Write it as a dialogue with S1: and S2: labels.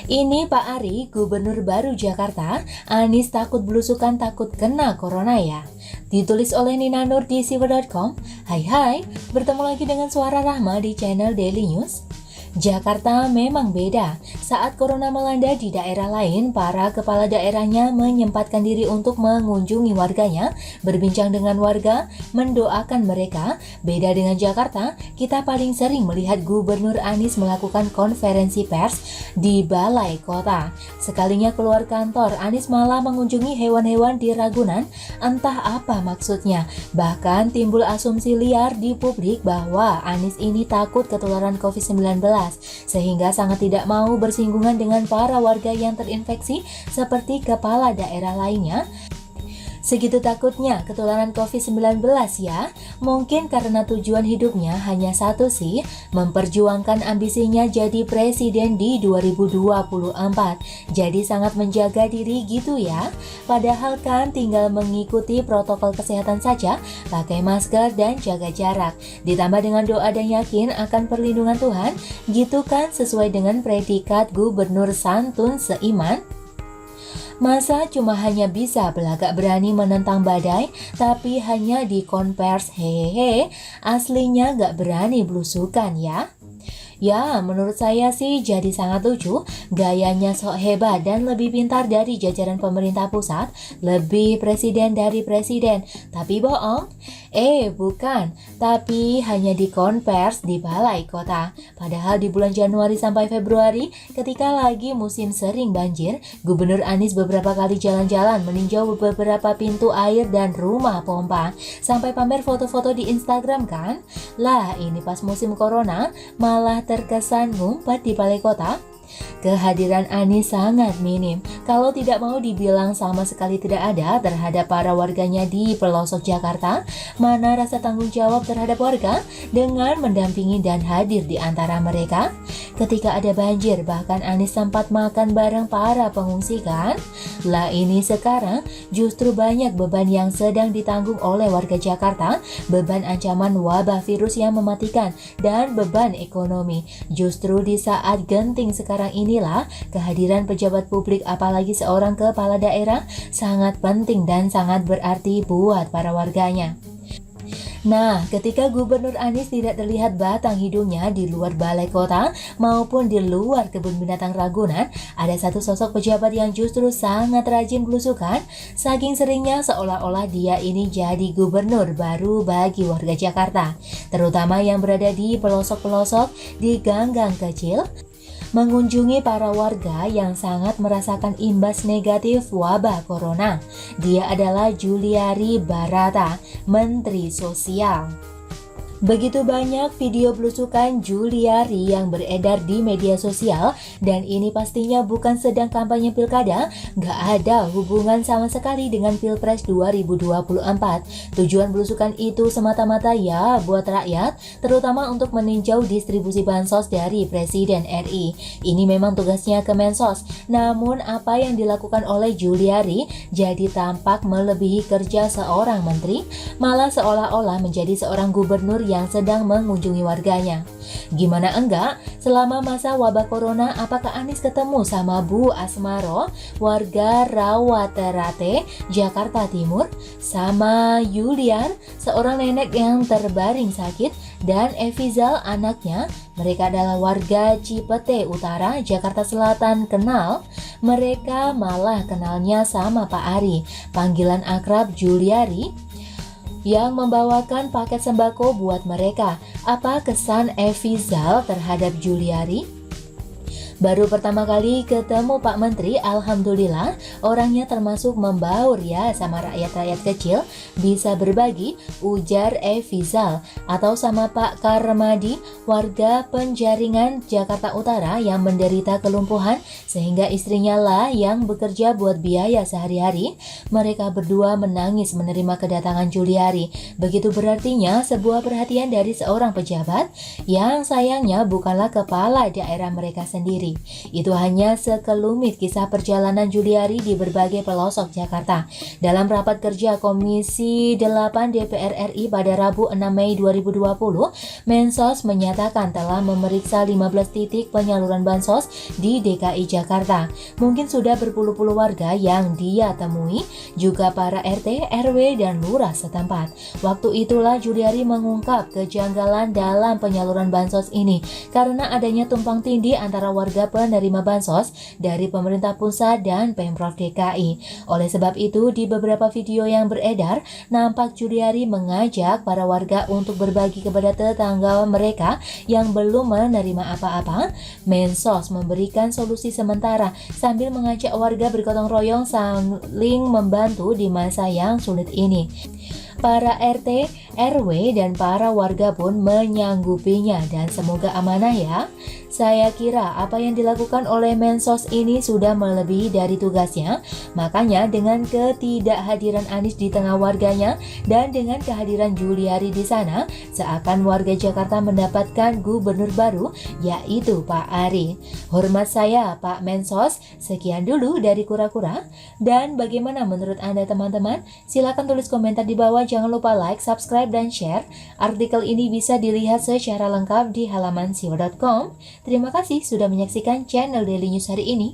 S1: Ini Pak Ari, Gubernur baru Jakarta. Anies takut belusukan, takut kena corona ya. Ditulis oleh Nina Nur di siwer.com. Hai, bertemu lagi dengan Suara Rahma di channel Daily News. Jakarta memang beda. Saat corona melanda di daerah lain, para kepala daerahnya menyempatkan diri untuk mengunjungi warganya, berbincang dengan warga, mendoakan mereka. Beda dengan Jakarta, kita paling sering melihat Gubernur Anies melakukan konferensi pers di balai kota. Sekalinya keluar kantor, Anies malah mengunjungi hewan-hewan di Ragunan. Entah apa maksudnya. Bahkan timbul asumsi liar di publik bahwa Anies ini takut ketularan COVID-19. Sehingga sangat tidak mau bersinggungan dengan para warga yang terinfeksi seperti kepala daerah lainnya. Segitu takutnya ketularan COVID-19 ya. Mungkin karena tujuan hidupnya hanya satu sih, memperjuangkan ambisinya jadi presiden di 2024. Jadi sangat menjaga diri gitu ya. Padahal kan tinggal mengikuti protokol kesehatan saja, pakai masker dan jaga jarak. Ditambah dengan doa dan yakin akan perlindungan Tuhan, gitu kan sesuai dengan predikat Gubernur Santun Seiman. Masa cuma hanya bisa belagak berani menentang badai, tapi hanya di konvers hehehe, aslinya gak berani belusukan ya. Ya, menurut saya sih jadi sangat lucu, gayanya sok hebat dan lebih pintar dari jajaran pemerintah pusat, lebih presiden dari presiden, tapi bohong. Bukan, tapi hanya di konvers di balai kota. Padahal di bulan Januari sampai Februari, ketika lagi musim sering banjir, Gubernur Anies beberapa kali jalan-jalan meninjau beberapa pintu air dan rumah pompa, sampai pamer foto-foto di Instagram kan? Lah, ini pas musim corona, malah terkesan ngumpet di balai kota. Kehadiran Anies sangat minim, kalau tidak mau dibilang sama sekali tidak ada terhadap para warganya di pelosok Jakarta. Mana rasa tanggung jawab terhadap warga dengan mendampingi dan hadir di antara mereka? Ketika ada banjir, bahkan Anies sempat makan bareng para pengungsi kan? Lah ini sekarang justru banyak beban yang sedang ditanggung oleh warga Jakarta, beban ancaman wabah virus yang mematikan dan beban ekonomi. Justru di saat genting sekarang inilah kehadiran pejabat publik, apalagi seorang kepala daerah, sangat penting dan sangat berarti buat para warganya. Nah, ketika Gubernur Anies tidak terlihat batang hidungnya di luar balai kota maupun di luar kebun binatang Ragunan, ada satu sosok pejabat yang justru sangat rajin belusukan, saking seringnya seolah-olah dia ini jadi gubernur baru bagi warga Jakarta, terutama yang berada di pelosok-pelosok di gang-gang kecil, mengunjungi para warga yang sangat merasakan imbas negatif wabah corona. Dia adalah Juliari Barata, Menteri Sosial. Begitu banyak video belusukan Juliari yang beredar di media sosial, dan ini pastinya bukan sedang kampanye pilkada, gak ada hubungan sama sekali dengan Pilpres 2024. Tujuan belusukan itu semata-mata ya buat rakyat, terutama untuk meninjau distribusi bansos dari Presiden RI. Ini memang tugasnya Kemensos, namun apa yang dilakukan oleh Juliari jadi tampak melebihi kerja seorang menteri, malah seolah-olah menjadi seorang gubernur yang sedang mengunjungi warganya. Gimana enggak, selama masa wabah corona, apakah Anies ketemu sama Bu Asmaro, warga Rawaterate, Jakarta Timur, sama Yuliar, seorang nenek yang terbaring sakit, dan Evizal anaknya? Mereka adalah warga Cipete Utara, Jakarta Selatan. Kenal? Mereka malah kenalnya sama Pak Ari, panggilan akrab Juliari, yang membawakan paket sembako buat mereka. Apa kesan Evizal terhadap Juliari? Baru pertama kali ketemu Pak Menteri, alhamdulillah orangnya termasuk membaur ya sama rakyat-rakyat kecil, bisa berbagi, ujar Evizal. Atau sama Pak Karmadi, warga Penjaringan Jakarta Utara yang menderita kelumpuhan sehingga istrinya lah yang bekerja buat biaya sehari-hari. Mereka berdua menangis menerima kedatangan Juliari. Begitu berartinya sebuah perhatian dari seorang pejabat yang sayangnya bukanlah kepala daerah mereka sendiri. Itu hanya sekelumit kisah perjalanan Juliari di berbagai pelosok Jakarta. Dalam rapat kerja Komisi 8 DPR RI pada Rabu 6 Mei 2020, Mensos menyatakan telah memeriksa 15 titik penyaluran bansos di DKI Jakarta Jakarta. Mungkin sudah berpuluh-puluh warga yang dia temui, juga para RT, RW, dan lurah setempat. Waktu itulah Juliari mengungkap kejanggalan dalam penyaluran bansos ini karena adanya tumpang tindih antara warga penerima bansos dari pemerintah pusat dan Pemprov DKI. Oleh sebab itu, di beberapa video yang beredar, nampak Juliari mengajak para warga untuk berbagi kepada tetangga mereka yang belum menerima apa-apa. Mensos memberikan solusi sementara sambil mengajak warga bergotong royong saling membantu di masa yang sulit ini. Para RT, RW, dan para warga pun menyanggupinya dan semoga amanah ya. Saya kira apa yang dilakukan oleh Mensos ini sudah melebihi dari tugasnya. Makanya dengan ketidakhadiran Anies di tengah warganya dan dengan kehadiran Juliari di sana, seakan warga Jakarta mendapatkan gubernur baru, yaitu Pak Ari. Hormat saya Pak Mensos, sekian dulu dari Kura-Kura. Dan bagaimana menurut Anda teman-teman? Silakan tulis komentar di bawah, jangan lupa like, subscribe, dan share. Artikel ini bisa dilihat secara lengkap di halaman siwa.com. Terima kasih sudah menyaksikan channel Daily News hari ini.